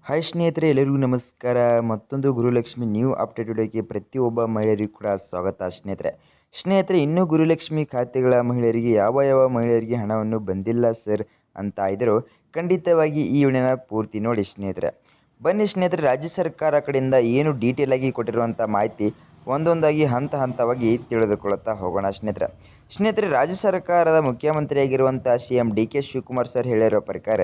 Hi ಸ್ನೇಹಿತರೆ, ಎಲ್ಲರಿಗೂ ನಮಸ್ಕಾರ. ಮತ್ತೊಂದು ಗುರುಲಕ್ಷ್ಮಿ ನ್ಯೂ ಅಪ್ಡೇಟ್ ವಿಡಿಯೋಕ್ಕೆ ಪ್ರತಿಯೊಬ್ಬ ಮಹಿಳೆಯರಿಗೂ ಕೂಡ ಸ್ವಾಗತ. ಸ್ನೇಹಿತರೆ ಇನ್ನೂ ಗುರುಲಕ್ಷ್ಮಿ ಖಾತೆಗಳ ಮಹಿಳೆಯರಿಗೆ ಯಾವ ಮಹಿಳೆಯರಿಗೆ ಹಣವನ್ನು ಬಂದಿಲ್ಲ ಸರ್ ಅಂತ ಇದ್ದರೂ ಖಂಡಿತವಾಗಿ ಈ ವಿಡಿಯೋನ ಪೂರ್ತಿ ನೋಡಿ ಸ್ನೇಹಿತರೆ. ಬನ್ನಿ ಸ್ನೇಹಿತರೆ, ರಾಜ್ಯ ಸರ್ಕಾರ ಕಡೆಯಿಂದ ಏನು ಡೀಟೇಲ್ ಆಗಿ ಕೊಟ್ಟಿರುವಂಥ ಮಾಹಿತಿ ಒಂದೊಂದಾಗಿ ಹಂತವಾಗಿ ತಿಳಿದುಕೊಳ್ಳುತ್ತಾ ಹೋಗೋಣ ಸ್ನೇಹಿತರೆ, ರಾಜ್ಯ ಸರ್ಕಾರದ ಮುಖ್ಯಮಂತ್ರಿಯಾಗಿರುವಂಥ CM DK ಶಿವಕುಮಾರ್ ಸರ್ ಹೇಳಿರೋ ಪ್ರಕಾರ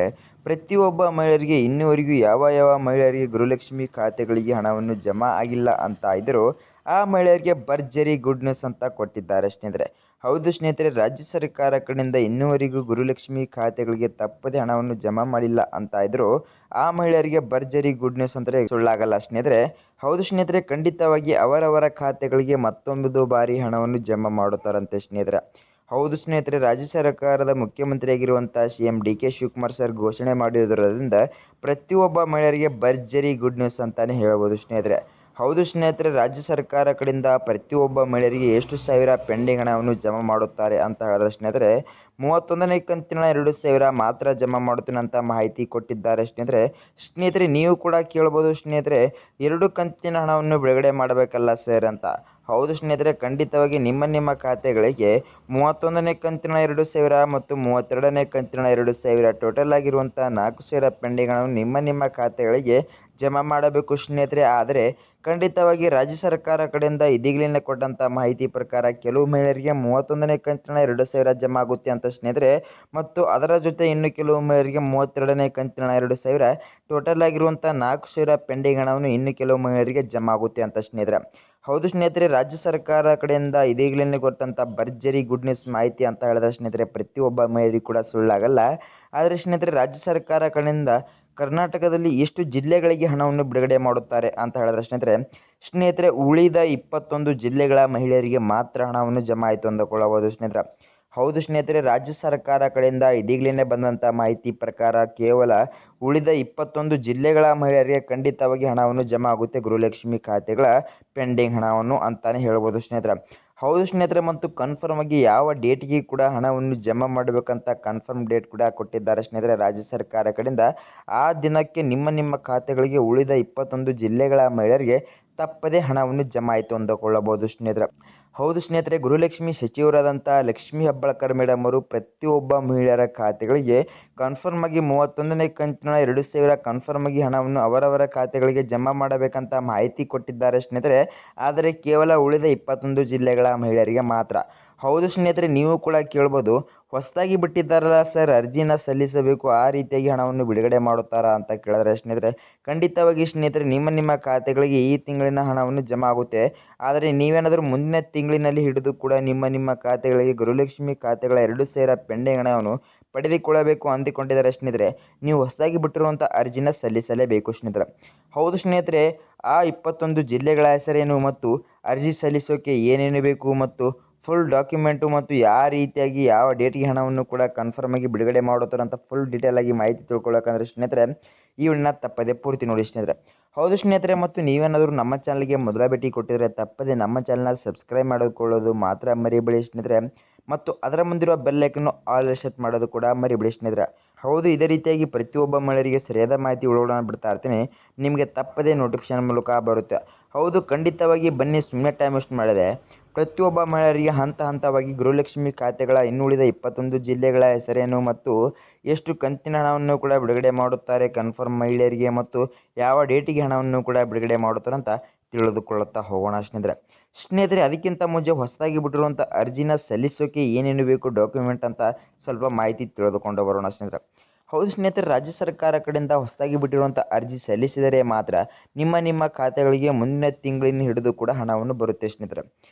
ಪ್ರತಿಯೊಬ್ಬ ಮಹಿಳೆಯರಿಗೆ ಇನ್ನೂವರೆಗೂ ಯಾವ ಮಹಿಳೆಯರಿಗೆ ಗೃಹಲಕ್ಷ್ಮಿ ಖಾತೆಗಳಿಗೆ ಹಣವನ್ನು ಜಮಾ ಆಗಿಲ್ಲ ಅಂತ ಇದ್ದರೂ ಆ ಮಹಿಳೆಯರಿಗೆ ಭರ್ಜರಿ ಗುಡ್ ನ್ಯೂಸ್ ಅಂತ ಕೊಟ್ಟಿದ್ದಾರೆ ಸ್ನೇಹಿತರೆ. ಹೌದು ಸ್ನೇಹಿತರೆ, ರಾಜ್ಯ ಸರ್ಕಾರ ಕಡೆಯಿಂದ ಇನ್ನೂವರೆಗೂ ಗೃಹಲಕ್ಷ್ಮಿ ಖಾತೆಗಳಿಗೆ ತಪ್ಪದೆ ಹಣವನ್ನು ಜಮಾ ಮಾಡಿಲ್ಲ ಅಂತ ಇದ್ದರೂ ಆ ಮಹಿಳೆಯರಿಗೆ ಭರ್ಜರಿ ಗುಡ್ ನ್ಯೂಸ್ ಅಂದರೆ ಸುಳ್ಳಾಗಲ್ಲ ಸ್ನೇಹಿತರೆ. ಹೌದು ಸ್ನೇಹಿತರೆ, ಖಂಡಿತವಾಗಿ ಅವರವರ ಖಾತೆಗಳಿಗೆ ಮತ್ತೊಂದು ಬಾರಿ ಹಣವನ್ನು ಜಮಾ ಮಾಡುತ್ತಾರಂತೆ ಸ್ನೇಹಿತರೆ. ಹೌದು ಸ್ನೇಹಿತರೆ, ರಾಜ್ಯ ಸರ್ಕಾರದ ಮುಖ್ಯಮಂತ್ರಿಯಾಗಿರುವಂಥ CM DK ಶಿವಕುಮಾರ್ ಸರ್ ಘೋಷಣೆ ಮಾಡಿರುವುದರಿಂದ ಪ್ರತಿಯೊಬ್ಬ ಮಹಿಳೆಯರಿಗೆ ಭರ್ಜರಿ ಗುಡ್ ನ್ಯೂಸ್ ಅಂತಲೇ ಹೇಳ್ಬೋದು ಸ್ನೇಹಿತರೆ. ಹೌದು ಸ್ನೇಹಿತರೆ, ರಾಜ್ಯ ಸರ್ಕಾರ ಕಡೆಯಿಂದ ಪ್ರತಿಯೊಬ್ಬ ಮಹಿಳೆಯರಿಗೆ ಎಷ್ಟು ಸಾವಿರ ಪೆಂಡಿಂಗ್ ಹಣವನ್ನು ಜಮಾ ಮಾಡುತ್ತಾರೆ ಅಂತ ಹೇಳಿದ್ರೆ ಸ್ನೇಹಿತರೆ, 31ನೇ ಕಂತಿನ 2,000 ಮಾತ್ರ ಜಮಾ ಮಾಡುತ್ತೇನೆ ಅಂತ ಮಾಹಿತಿ ಕೊಟ್ಟಿದ್ದಾರೆ ಸ್ನೇಹಿತರೆ. ನೀವು ಕೂಡ ಕೇಳ್ಬೋದು ಸ್ನೇಹಿತರೆ, 2 ಕಂತಿನ ಹಣವನ್ನು ಬಿಡುಗಡೆ ಮಾಡಬೇಕಲ್ಲ ಸರ್ ಅಂತ. ಹೌದು ಸ್ನೇಹಿತರೆ, ಖಂಡಿತವಾಗಿ ನಿಮ್ಮ ಖಾತೆಗಳಿಗೆ 31ನೇ ಕಂತಿನ 2,000 ಮತ್ತು 32ನೇ ಕಂತಿನ 2,000 ಟೋಟಲ್ ಆಗಿರುವಂಥ 4,000 ಪೆಂಡಿಂಗ್ ಹಣವನ್ನು ನಿಮ್ಮ ಖಾತೆಗಳಿಗೆ ಜಮಾ ಮಾಡಬೇಕು ಸ್ನೇಹಿತರೆ. ಆದರೆ ಖಂಡಿತವಾಗಿ ರಾಜ್ಯ ಸರ್ಕಾರ ಕಡೆಯಿಂದ ಇದೀಗಲೇ ಕೊಟ್ಟಂಥ ಮಾಹಿತಿ ಪ್ರಕಾರ ಕೆಲವು ಮಹಿಳೆಯರಿಗೆ 31ನೇ ಕಂತಿನ 2,000 ಜಮಾ ಆಗುತ್ತೆ ಅಂತ ಸ್ನೇಹಿತರೆ, ಮತ್ತು ಅದರ ಜೊತೆ ಇನ್ನು ಕೆಲವು ಮಹಿಳೆಯರಿಗೆ 32ನೇ ಕಂತಿನ 2,000 ಟೋಟಲ್ ಆಗಿರುವಂಥ 4,000 ಪೆಂಡಿಂಗ್ ಹಣವನ್ನು ಇನ್ನು ಕೆಲವು ಮಹಿಳೆಯರಿಗೆ ಜಮಾ ಆಗುತ್ತೆ ಅಂತ ಸ್ನೇಹಿತರೆ. ಹೌದು ಸ್ನೇಹಿತರೆ, ರಾಜ್ಯ ಸರ್ಕಾರ ಕಡೆಯಿಂದ ಇದೀಗಲೇ ಕೊಟ್ಟಂಥ ಭರ್ಜರಿ ಗುಡ್ ನ್ಯೂಸ್ ಮಾಹಿತಿ ಅಂತ ಹೇಳಿದ್ರೆ ಸ್ನೇಹಿತರೆ, ಪ್ರತಿಯೊಬ್ಬ ಮಹಿಳೆಯರಿಗೂ ಕೂಡ ಸುಳ್ಳಾಗಲ್ಲ. ಆದರೆ ಸ್ನೇಹಿತರೆ, ರಾಜ್ಯ ಸರ್ಕಾರ ಕಡೆಯಿಂದ ಕರ್ನಾಟಕದಲ್ಲಿ ಎಷ್ಟು ಜಿಲ್ಲೆಗಳಿಗೆ ಹಣವನ್ನು ಬಿಡುಗಡೆ ಮಾಡುತ್ತಾರೆ ಅಂತ ಹೇಳಿದ್ರೆ ಸ್ನೇಹಿತರೆ ಉಳಿದ 21 ಜಿಲ್ಲೆಗಳ ಮಹಿಳೆಯರಿಗೆ ಮಾತ್ರ ಹಣವನ್ನು ಜಮಾ ಆಯಿತು ಅಂದುಕೊಳ್ಳಬಹುದು ಸ್ನೇಹಿತರೆ. ಹೌದು ಸ್ನೇಹಿತರೆ, ರಾಜ್ಯ ಸರ್ಕಾರ ಕಡೆಯಿಂದ ಇದೀಗಲೇ ಬಂದಂಥ ಮಾಹಿತಿ ಪ್ರಕಾರ ಕೇವಲ ಉಳಿದ 21 ಜಿಲ್ಲೆಗಳ ಮಹಿಳೆಯರಿಗೆ ಖಂಡಿತವಾಗಿ ಹಣವನ್ನು ಜಮಾ ಆಗುತ್ತೆ, ಗೃಹಲಕ್ಷ್ಮಿ ಖಾತೆಗಳ ಪೆಂಡಿಂಗ್ ಹಣವನ್ನು ಅಂತಾನೆ ಹೇಳ್ಬೋದು ಸ್ನೇಹಿತರೆ. ಹೌದು ಸ್ನೇಹಿತರೆ, ಮತ್ತು ಕನ್ಫರ್ಮ್ ಆಗಿ ಯಾವ ಡೇಟ್ಗೆ ಕೂಡ ಹಣವನ್ನು ಜಮಾ ಮಾಡಬೇಕಂತ ಕನ್ಫರ್ಮ್ ಡೇಟ್ ಕೂಡ ಕೊಟ್ಟಿದ್ದಾರೆ ಸ್ನೇಹಿತರೆ ರಾಜ್ಯ ಸರ್ಕಾರ ಕಡೆಯಿಂದ. ಆ ದಿನಕ್ಕೆ ನಿಮ್ಮ ಖಾತೆಗಳಿಗೆ ಉಳಿದ 21 ಜಿಲ್ಲೆಗಳ ಮಹಿಳೆಯರಿಗೆ ತಪ್ಪದೇ ಹಣವನ್ನು ಜಮಾ ಆಯಿತು ಅಂದುಕೊಳ್ಳಬಹುದು ಸ್ನೇಹಿತರೆ. ಹೌದು ಸ್ನೇಹಿತರೆ, ಗೃಹಲಕ್ಷ್ಮಿ ಸಚಿವರಾದಂಥ ಲಕ್ಷ್ಮೀ ಹೆಬ್ಬಾಳ್ಕರ್ ಮೇಡಮ್ ಅವರು ಪ್ರತಿಯೊಬ್ಬ ಮಹಿಳೆಯರ ಖಾತೆಗಳಿಗೆ ಕನ್ಫರ್ಮ್ ಆಗಿ 31ನೇ ಕಂತಿನ 2,000 ಕನ್ಫರ್ಮ್ ಆಗಿ ಹಣವನ್ನು ಅವರವರ ಖಾತೆಗಳಿಗೆ ಜಮಾ ಮಾಡಬೇಕಂತ ಮಾಹಿತಿ ಕೊಟ್ಟಿದ್ದಾರೆ ಸ್ನೇಹಿತರೆ. ಆದರೆ ಕೇವಲ ಉಳಿದ 21 ಜಿಲ್ಲೆಗಳ ಮಹಿಳೆಯರಿಗೆ ಮಾತ್ರ. ಹೌದು ಸ್ನೇಹಿತರೆ, ನೀವು ಕೂಡ ಕೇಳ್ಬೋದು, ಹೊಸದಾಗಿ ಬಿಟ್ಟಿದ್ದಾರಲ್ಲ ಸರ್, ಅರ್ಜಿನ ಸಲ್ಲಿಸಬೇಕು, ಆ ರೀತಿಯಾಗಿ ಹಣವನ್ನು ಬಿಡುಗಡೆ ಮಾಡುತ್ತಾರಾ ಅಂತ ಕೇಳಿದ್ರೆ ಸ್ನೇಹಿತರೆ, ಖಂಡಿತವಾಗಿ ಸ್ನೇಹಿತರೆ ನಿಮ್ಮ ಖಾತೆಗಳಿಗೆ ಈ ತಿಂಗಳಿನ ಹಣವನ್ನು ಜಮಾ ಆಗುತ್ತೆ. ಆದರೆ ನೀವೇನಾದರೂ ಮುಂದಿನ ತಿಂಗಳಿನಲ್ಲಿ ಹಿಡಿದು ಕೂಡ ನಿಮ್ಮ ಖಾತೆಗಳಿಗೆ ಗೃಹಲಕ್ಷ್ಮಿ ಖಾತೆಗಳ 2,000 ಪೆಂಡಿಂಗ್ ಹಣವನ್ನು ಪಡೆದುಕೊಳ್ಳಬೇಕು ಅಂದುಕೊಂಡಿದ್ದಾರೆ ಸ್ನೇಹಿತರೆ, ನೀವು ಹೊಸದಾಗಿ ಬಿಟ್ಟಿರುವಂಥ ಅರ್ಜಿನ ಸಲ್ಲಿಸಲೇಬೇಕು ಸ್ನೇಹಿತರೆ. ಹೌದು ಸ್ನೇಹಿತರೆ, ಆ 21 ಜಿಲ್ಲೆಗಳ ಹೆಸರೇನು ಮತ್ತು ಅರ್ಜಿ ಸಲ್ಲಿಸೋಕೆ ಏನೇನು ಬೇಕು ಮತ್ತು ಫುಲ್ ಡಾಕ್ಯುಮೆಂಟು ಮತ್ತು ಯಾವ ರೀತಿಯಾಗಿ ಯಾವ ಡೇಟ್ಗೆ ಹಣವನ್ನು ಕೂಡ ಕನ್ಫರ್ಮ್ ಆಗಿ ಬಿಡುಗಡೆ ಮಾಡುತ್ತಾರೆ ಅಂತ ಫುಲ್ ಡೀಟೇಲ್ ಆಗಿ ಮಾಹಿತಿ ತಿಳ್ಕೊಳ್ಳೋಕಂದ್ರೆ ಸ್ನೇಹಿತರೆ ಈ ವಿಡಿಯೋನ ತಪ್ಪದೆ ಪೂರ್ತಿ ನೋಡಿ ಸ್ನೇಹಿತರೆ. ಹೌದು ಸ್ನೇಹಿತರೆ, ಮತ್ತು ನೀವೇನಾದರೂ ನಮ್ಮ ಚಾನಲ್ಗೆ ಮೊದಲ ಭೇಟಿ ಕೊಟ್ಟಿದ್ರೆ ತಪ್ಪದೆ ನಮ್ಮ ಚಾನಲ್ನ ಸಬ್ಸ್ಕ್ರೈಬ್ ಮಾಡಿಕೊಳ್ಳೋದು ಮಾತ್ರ ಮರಿಬೇಡಿ ಸ್ನೇಹಿತರೆ, ಮತ್ತು ಅದರ ಮುಂದಿರುವ ಬೆಲ್ ಐಕನ್ನು ಆಲ್ ಸೆಟ್ ಮಾಡೋದು ಕೂಡ ಮರಿಬೇಡಿ ಸ್ನೇಹಿತರೆ. ಹೌದು, ಇದೇ ರೀತಿಯಾಗಿ ಪ್ರತಿಯೊಬ್ಬ ಮಹಿಳೆಯರಿಗೆ ಸರಿಯಾದ ಮಾಹಿತಿ ಉಳೋಣ ಬಿಡ್ತಾ ಇರ್ತೀನಿ, ನಿಮಗೆ ತಪ್ಪದೇ ನೋಟಿಫಿಕೇಶನ್ ಮೂಲಕ ಬರುತ್ತೆ. ಹೌದು, ಖಂಡಿತವಾಗಿ ಬನ್ನಿ, ಸುಮ್ಮನೆ ಟೈಮ್ ವೇಸ್ಟ್ ಮಾಡಿದೆ. ಪ್ರತಿಯೊಬ್ಬ ಮಹಿಳೆಯರಿಗೆ ಹಂತವಾಗಿ ಗೃಹಲಕ್ಷ್ಮಿ ಖಾತೆಗಳ ಇನ್ನುಳಿದ 21 ಜಿಲ್ಲೆಗಳ ಹೆಸರೇನು ಮತ್ತು ಎಷ್ಟು ಕಂತಿನ ಹಣವನ್ನು ಕೂಡ ಬಿಡುಗಡೆ ಮಾಡುತ್ತಾರೆ ಕನ್ಫರ್ಮ್ ಮಹಿಳೆಯರಿಗೆ ಮತ್ತು ಯಾವ ಡೇಟಿಗೆ ಹಣವನ್ನು ಕೂಡ ಬಿಡುಗಡೆ ಮಾಡುತ್ತಾರೆ ಅಂತ ತಿಳಿದುಕೊಳ್ಳುತ್ತಾ ಹೋಗೋಣ ಸ್ನೇಹಿತರೆ. ಅದಕ್ಕಿಂತ ಮುಂಚೆ ಹೊಸದಾಗಿ ಬಿಟ್ಟಿರುವಂಥ ಅರ್ಜಿನ ಸಲ್ಲಿಸೋಕೆ ಏನೇನು ಬೇಕು ಡಾಕ್ಯುಮೆಂಟ್ ಅಂತ ಸ್ವಲ್ಪ ಮಾಹಿತಿ ತಿಳಿದುಕೊಂಡು ಬರೋಣ ಸ್ನೇಹಿತರೆ. ಹೌದು ಸ್ನೇಹಿತರೆ, ರಾಜ್ಯ ಸರ್ಕಾರ ಕಡೆಯಿಂದ ಹೊಸದಾಗಿ ಬಿಟ್ಟಿರುವಂಥ ಅರ್ಜಿ ಸಲ್ಲಿಸಿದರೆ ಮಾತ್ರ ನಿಮ್ಮ ಖಾತೆಗಳಿಗೆ ಮುಂದಿನ ತಿಂಗಳಿನ ಹಿಡಿದು ಕೂಡ ಹಣವನ್ನು ಬರುತ್ತೆ ಸ್ನೇಹಿತರೆ.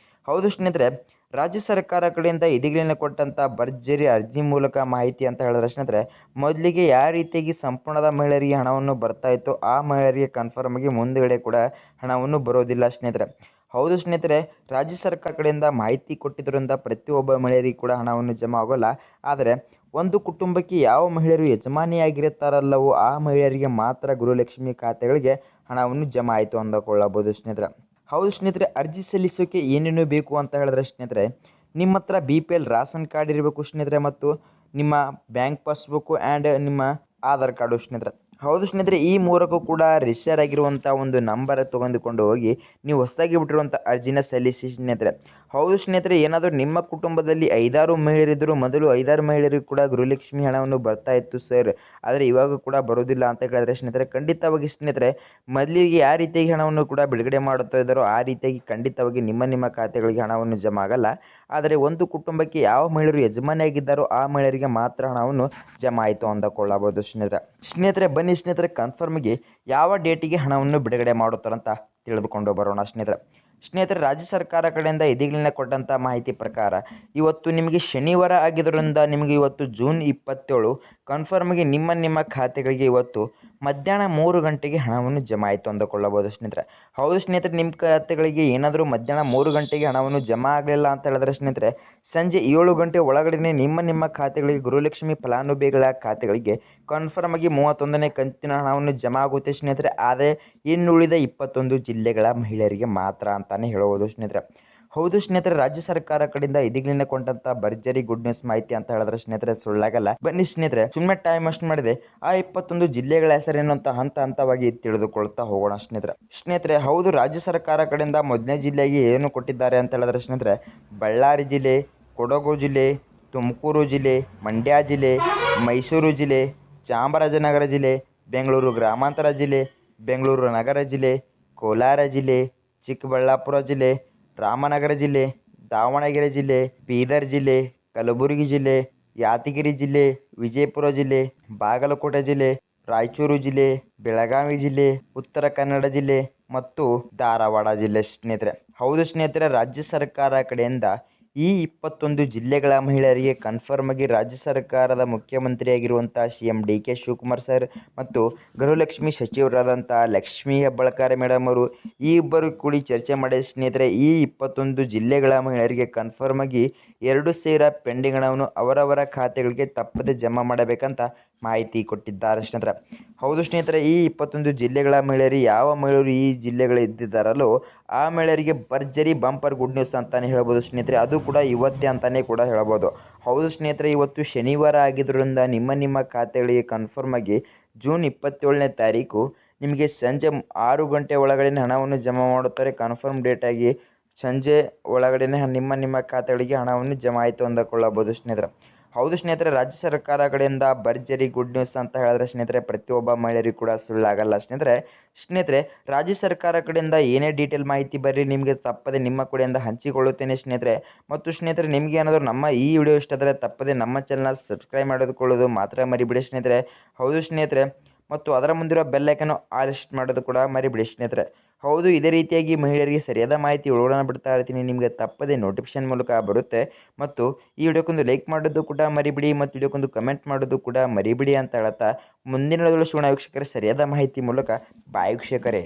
ಹೌದು ಸ್ನೇಹಿತರೆ, ರಾಜ್ಯ ಸರ್ಕಾರ ಕಡೆಯಿಂದ ಇದೀಗಲೇ ಕೊಟ್ಟಂಥ ಭರ್ಜರಿ ಅರ್ಜಿ ಮೂಲಕ ಮಾಹಿತಿ ಅಂತ ಹೇಳಿದ್ರೆ ಸ್ನೇಹಿತರೆ, ಮೊದಲಿಗೆ ಯಾವ ರೀತಿಯಾಗಿ ಸಂಪೂರ್ಣದ ಮಹಿಳೆಯರಿಗೆ ಹಣವನ್ನು ಬರ್ತಾ ಇತ್ತು ಆ ಮಹಿಳೆಯರಿಗೆ ಕನ್ಫರ್ಮ್ ಆಗಿ ಮುಂದುಗಡೆ ಕೂಡ ಹಣವನ್ನು ಬರೋದಿಲ್ಲ ಸ್ನೇಹಿತರೆ. ಹೌದು ಸ್ನೇಹಿತರೆ, ರಾಜ್ಯ ಸರ್ಕಾರ ಕಡೆಯಿಂದ ಮಾಹಿತಿ ಕೊಟ್ಟಿದ್ದರಿಂದ ಪ್ರತಿಯೊಬ್ಬ ಮಹಿಳೆಯರಿಗೆ ಕೂಡ ಹಣವನ್ನು ಜಮಾ ಆಗೋಲ್ಲ. ಆದರೆ ಒಂದು ಕುಟುಂಬಕ್ಕೆ ಯಾವ ಮಹಿಳೆಯರು ಯಜಮಾನಿಯಾಗಿರುತ್ತಾರಲ್ಲವೋ ಆ ಮಹಿಳೆಯರಿಗೆ ಮಾತ್ರ ಗೃಹಲಕ್ಷ್ಮಿ ಖಾತೆಗಳಿಗೆ ಹಣವನ್ನು ಜಮಾ ಆಯಿತು ಅಂದುಕೊಳ್ಳಬಹುದು ಸ್ನೇಹಿತರೆ. ಹೌದು ಸ್ನೇಹಿತರೆ, ಅರ್ಜಿ ಸಲ್ಲಿಸೋಕೆ ಏನೇನು ಬೇಕು ಅಂತ ಹೇಳಿದ್ರೆ ಸ್ನೇಹಿತರೆ, ನಿಮ್ಮ ಹತ್ರ BPL ರೇಷನ್ ಕಾರ್ಡ್ ಇರಬೇಕು ಸ್ನೇಹಿತರೆ, ಮತ್ತು ನಿಮ್ಮ ಬ್ಯಾಂಕ್ ಪಾಸ್ಬುಕ್ಕು ಆ್ಯಂಡ್ ನಿಮ್ಮ ಆಧಾರ್ ಕಾರ್ಡು ಸ್ನೇಹಿತರೆ. ಹೌದು ಸ್ನೇಹಿತರೆ, ಈ ಮೂರಕ್ಕೂ ಕೂಡ ರಿಜಿಸ್ಟರ್ ಆಗಿರುವಂಥ ಒಂದು ನಂಬರ್ ತೊಗೊಂಡುಕೊಂಡು ಹೋಗಿ ನೀವು ಹೊಸದಾಗಿ ಬಿಟ್ಟಿರುವಂಥ ಅರ್ಜಿನ ಸಲ್ಲಿಸಿ ಸ್ನೇಹಿತರೆ. ಹೌದು ಸ್ನೇಹಿತರೆ, ಏನಾದರೂ ನಿಮ್ಮ ಕುಟುಂಬದಲ್ಲಿ 5-6 ಮಹಿಳೆಯರಿದ್ದರು, ಮೊದಲು 5-6 ಮಹಿಳೆಯರಿಗೂ ಕೂಡ ಗೃಹಲಕ್ಷ್ಮಿ ಹಣವನ್ನು ಬರ್ತಾ ಇತ್ತು ಸರ್, ಆದರೆ ಇವಾಗ ಕೂಡ ಬರೋದಿಲ್ಲ ಅಂತ ಹೇಳಿದ್ರೆ ಸ್ನೇಹಿತರೆ, ಖಂಡಿತವಾಗಿ ಸ್ನೇಹಿತರೆ ಮೊದಲಿಗೆ ಯಾವ ರೀತಿಯಾಗಿ ಹಣವನ್ನು ಕೂಡ ಬಿಡುಗಡೆ ಮಾಡುತ್ತಾ ಇದ್ದಾರೋ ಆ ರೀತಿಯಾಗಿ ಖಂಡಿತವಾಗಿ ನಿಮ್ಮ ಖಾತೆಗಳಿಗೆ ಹಣವನ್ನು ಜಮಾ ಆಗಲ್ಲ. ಆದರೆ ಒಂದು ಕುಟುಂಬಕ್ಕೆ ಯಾವ ಮಹಿಳೆಯರು ಯಜಮಾನಿಯಾಗಿದ್ದಾರೋ ಆ ಮಹಿಳೆಯರಿಗೆ ಮಾತ್ರ ಹಣವನ್ನು ಜಮಾ ಆಯಿತು ಅಂದುಕೊಳ್ಳಬಹುದು ಸ್ನೇಹಿತರೆ. ಸ್ನೇಹಿತರೆ ಬನ್ನಿ ಸ್ನೇಹಿತರೆ, ಕನ್ಫರ್ಮ್ಗೆ ಯಾವ ಡೇಟಿಗೆ ಹಣವನ್ನು ಬಿಡುಗಡೆ ಮಾಡುತ್ತಾರಂತ ತಿಳಿದುಕೊಂಡು ಬರೋಣ ಸ್ನೇಹಿತರೆ. ಸ್ನೇಹಿತರೆ, ರಾಜ್ಯ ಸರ್ಕಾರ ಕಡೆಯಿಂದ ಇದೀಗಲೇ ಕೊಟ್ಟಂಥ ಮಾಹಿತಿ ಪ್ರಕಾರ ಇವತ್ತು ನಿಮಗೆ ಶನಿವಾರ ಆಗಿದ್ದರಿಂದ ನಿಮಗೆ ಇವತ್ತು ಜೂನ್ 27 ಕನ್ಫರ್ಮ್ಗೆ ನಿಮ್ಮ ಖಾತೆಗಳಿಗೆ ಇವತ್ತು ಮಧ್ಯಾಹ್ನ 3 ಗಂಟೆಗೆ ಹಣವನ್ನು ಜಮಾ ಆಯಿತು ಅಂದುಕೊಳ್ಳಬಹುದು ಸ್ನೇಹಿತರೆ. ಹೌದು ಸ್ನೇಹಿತರೆ, ನಿಮ್ಮ ಖಾತೆಗಳಿಗೆ ಏನಾದರೂ ಮಧ್ಯಾಹ್ನ 3 ಗಂಟೆಗೆ ಹಣವನ್ನು ಜಮಾ ಆಗಲಿಲ್ಲ ಅಂತ ಹೇಳಿದ್ರೆ ಸ್ನೇಹಿತರೆ, ಸಂಜೆ 7 ಗಂಟೆ ಒಳಗಡೆ ನಿಮ್ಮ ಖಾತೆಗಳಿಗೆ ಗೃಹಲಕ್ಷ್ಮಿ ಫಲಾನುಭವಿಗಳ ಖಾತೆಗಳಿಗೆ ಕನ್ಫರ್ಮ್ ಆಗಿ 31ನೇ ಕಂತಿನ ಹಣವನ್ನು ಜಮಾ ಆಗುತ್ತೆ ಸ್ನೇಹಿತರೆ. ಆದರೆ ಇನ್ನುಳಿದ 21 ಜಿಲ್ಲೆಗಳ ಮಹಿಳೆಯರಿಗೆ ಮಾತ್ರ ಅಂತಾನೆ ಹೇಳಬಹುದು ಸ್ನೇಹಿತರೆ. ಹೌದು ಸ್ನೇಹಿತರೆ, ರಾಜ್ಯ ಸರ್ಕಾರ ಕಡೆಯಿಂದ ಇದೀಗಲೇ ಕೊಟ್ಟಂತ ಭರ್ಜರಿ ಗುಡ್ ನ್ಯೂಸ್ ಮಾಹಿತಿ ಅಂತ ಹೇಳಿದ್ರೆ ಸ್ನೇಹಿತರೆ ಸುಳ್ಳಾಗಲ್ಲ. ಬನ್ನಿ ಸ್ನೇಹಿತರೆ, ಸುಮ್ಮನೆ ಟೈಮ್ ಅಷ್ಟು ಮಾಡಿದೆ ಆ 21 ಜಿಲ್ಲೆಗಳ ಹೆಸರೇನು ಅಂತ ಹಂತವಾಗಿ ತಿಳಿದುಕೊಳ್ತಾ ಹೋಗೋಣ ಸ್ನೇಹಿತರೆ. ಹೌದು, ರಾಜ್ಯ ಸರ್ಕಾರ ಕಡೆಯಿಂದ ಮೊದಲನೇ ಜಿಲ್ಲೆಗೆ ಏನು ಕೊಟ್ಟಿದ್ದಾರೆ ಅಂತ ಹೇಳಿದ್ರೆ ಸ್ನೇಹಿತರೆ, ಬಳ್ಳಾರಿ ಜಿಲ್ಲೆ, ಕೊಡಗು ಜಿಲ್ಲೆ, ತುಮಕೂರು ಜಿಲ್ಲೆ, ಮಂಡ್ಯ ಜಿಲ್ಲೆ, ಮೈಸೂರು ಜಿಲ್ಲೆ, ಚಾಮರಾಜನಗರ ಜಿಲ್ಲೆ, ಬೆಂಗಳೂರು ಗ್ರಾಮಾಂತರ ಜಿಲ್ಲೆ, ಬೆಂಗಳೂರು ನಗರ ಜಿಲ್ಲೆ, ಕೋಲಾರ ಜಿಲ್ಲೆ, ಚಿಕ್ಕಬಳ್ಳಾಪುರ ಜಿಲ್ಲೆ, ರಾಮನಗರ ಜಿಲ್ಲೆ, ದಾವಣಗೆರೆ ಜಿಲ್ಲೆ, ಬೀದರ್ ಜಿಲ್ಲೆ, ಕಲಬುರಗಿ ಜಿಲ್ಲೆ, ಯಾದಗಿರಿ ಜಿಲ್ಲೆ, ವಿಜಯಪುರ ಜಿಲ್ಲೆ, ಬಾಗಲಕೋಟೆ ಜಿಲ್ಲೆ, ರಾಯಚೂರು ಜಿಲ್ಲೆ, ಬೆಳಗಾವಿ ಜಿಲ್ಲೆ, ಉತ್ತರ ಕನ್ನಡ ಜಿಲ್ಲೆ ಮತ್ತು ಧಾರವಾಡ ಜಿಲ್ಲೆ ಸ್ನೇಹಿತರೆ. ಹೌದು ಸ್ನೇಹಿತರೆ, ರಾಜ್ಯ ಸರ್ಕಾರ ಕಡೆಯಿಂದ ಈ 21 ಜಿಲ್ಲೆಗಳ ಮಹಿಳೆಯರಿಗೆ ಕನ್ಫರ್ಮ್ ಆಗಿ ರಾಜ್ಯ ಸರ್ಕಾರದ ಮುಖ್ಯಮಂತ್ರಿಯಾಗಿರುವಂಥ CM DK ಶಿವಕುಮಾರ್ ಸರ್ ಮತ್ತು ಗೃಹಲಕ್ಷ್ಮಿ ಸಚಿವರಾದಂಥ ಲಕ್ಷ್ಮೀ ಹೆಬ್ಬಾಳ್ಕರ್ ಮೇಡಮ್ ಅವರು ಈ ಇಬ್ಬರು ಕೂಡಿ ಚರ್ಚೆ ಮಾಡಿ ಸ್ನೇಹಿತರೆ, ಈ 21 ಜಿಲ್ಲೆಗಳ ಮಹಿಳೆಯರಿಗೆ ಕನ್ಫರ್ಮ್ ಆಗಿ 2,000 ಪೆಂಡಿಂಗ್ ಹಣವನ್ನು ಅವರವರ ಖಾತೆಗಳಿಗೆ ತಪ್ಪದೆ ಜಮಾ ಮಾಡಬೇಕಂತ ಮಾಹಿತಿ ಕೊಟ್ಟಿದ್ದಾರೆ ಸ್ನೇಹಿತರೆ. ಹೌದು ಸ್ನೇಹಿತರೆ, ಈ 21 ಜಿಲ್ಲೆಗಳ ಮಹಿಳೆಯರು ಯಾವ ಮಹಿಳೆಯರು ಈ ಜಿಲ್ಲೆಗಳು ಇದ್ದಿದ್ದಾರಲ್ಲೋ ಆ ಮಹಿಳೆಯರಿಗೆ ಭರ್ಜರಿ ಬಂಪರ್ ಗುಡ್ ನ್ಯೂಸ್ ಅಂತಲೇ ಹೇಳ್ಬೋದು ಸ್ನೇಹಿತರೆ. ಅದು ಕೂಡ ಇವತ್ತೇ ಅಂತಲೇ ಕೂಡ ಹೇಳ್ಬೋದು. ಹೌದು ಸ್ನೇಹಿತರೆ, ಇವತ್ತು ಶನಿವಾರ ಆಗಿದ್ದರಿಂದ ನಿಮ್ಮ ಖಾತೆಗಳಿಗೆ ಕನ್ಫರ್ಮ್ ಆಗಿ ಜೂನ್ 27ನೇ ತಾರೀಕು ನಿಮಗೆ ಸಂಜೆ 6 ಗಂಟೆ ಒಳಗಡೆ ಹಣವನ್ನು ಜಮಾ ಮಾಡುತ್ತಾರೆ. ಕನ್ಫರ್ಮ್ ಡೇಟಾಗಿ ಸಂಜೆ ಒಳಗಡೆ ನಿಮ್ಮ ಖಾತೆಗಳಿಗೆ ಹಣವನ್ನು ಜಮಾ ಆಯಿತು ಅಂದುಕೊಳ್ಳಬಹುದು ಸ್ನೇಹಿತರೆ. ಹೌದು ಸ್ನೇಹಿತರೆ, ರಾಜ್ಯ ಸರ್ಕಾರ ಕಡೆಯಿಂದ ಭರ್ಜರಿ ಗುಡ್ ನ್ಯೂಸ್ ಅಂತ ಹೇಳಿದ್ರೆ ಸ್ನೇಹಿತರೆ ಪ್ರತಿಯೊಬ್ಬ ಮಹಿಳೆಯರಿಗೂ ಕೂಡ ಸುಳ್ಳಾಗಲ್ಲ ಸ್ನೇಹಿತರೆ. ರಾಜ್ಯ ಸರ್ಕಾರ ಕಡೆಯಿಂದ ಏನೇ ಡೀಟೇಲ್ ಮಾಹಿತಿ ಬರಲಿ ನಿಮಗೆ ತಪ್ಪದೆ ನಿಮ್ಮ ಕಡೆಯಿಂದ ಹಂಚಿಕೊಳ್ಳುತ್ತೇನೆ ಸ್ನೇಹಿತರೆ. ಮತ್ತು ಸ್ನೇಹಿತರೆ, ನಿಮಗೆ ಏನಾದರೂ ನಮ್ಮ ಈ ವಿಡಿಯೋ ಇಷ್ಟ ಆದರೆ ತಪ್ಪದೆ ನಮ್ಮ ಚಾನಲ್ ಸಬ್ಸ್ಕ್ರೈಬ್ ಮಾಡೋದುಕೊಳ್ಳೋದು ಮಾತ್ರ ಮರಿಬಿಡಿ ಸ್ನೇಹಿತರೆ. ಹೌದು ಸ್ನೇಹಿತರೆ, ಮತ್ತು ಅದರ ಮುಂದಿರೋ ಬೆಲ್ಲೈಕನ್ನು ಆಲ್ ಸೆಟ್ ಮಾಡೋದು ಕೂಡ ಮರಿಬಿಡಿ ಸ್ನೇಹಿತರೆ. ಹೌದು, ಇದೇ ರೀತಿಯಾಗಿ ಮಹಿಳೆಯರಿಗೆ ಸರಿಯಾದ ಮಾಹಿತಿ ಒಳಗಡೆ ಬಿಡ್ತಾ ಇರ್ತೀನಿ, ನಿಮಗೆ ತಪ್ಪದೆ ನೋಟಿಫಿಕೇಶನ್ ಮೂಲಕ ಬರುತ್ತೆ. ಮತ್ತು ಈ ವಿಡಿಯೋಕ್ಕೊಂದು ಲೈಕ್ ಮಾಡೋದು ಕೂಡ ಮರಿಬಿಡಿ ಮತ್ತು ವಿಡಿಯೋಕ್ಕೊಂದು ಕಮೆಂಟ್ ಮಾಡೋದು ಕೂಡ ಮರಿಬಿಡಿ ಅಂತ ಹೇಳ್ತಾ ಮುಂದಿನ ವಿಡಿಯೋದಲ್ಲಿ ಸಿಗೋಣ ವೀಕ್ಷಕರೇ, ಸರಿಯಾದ ಮಾಹಿತಿ ಮೂಲಕ ಬಾಯ್ ವೀಕ್ಷಕರೇ.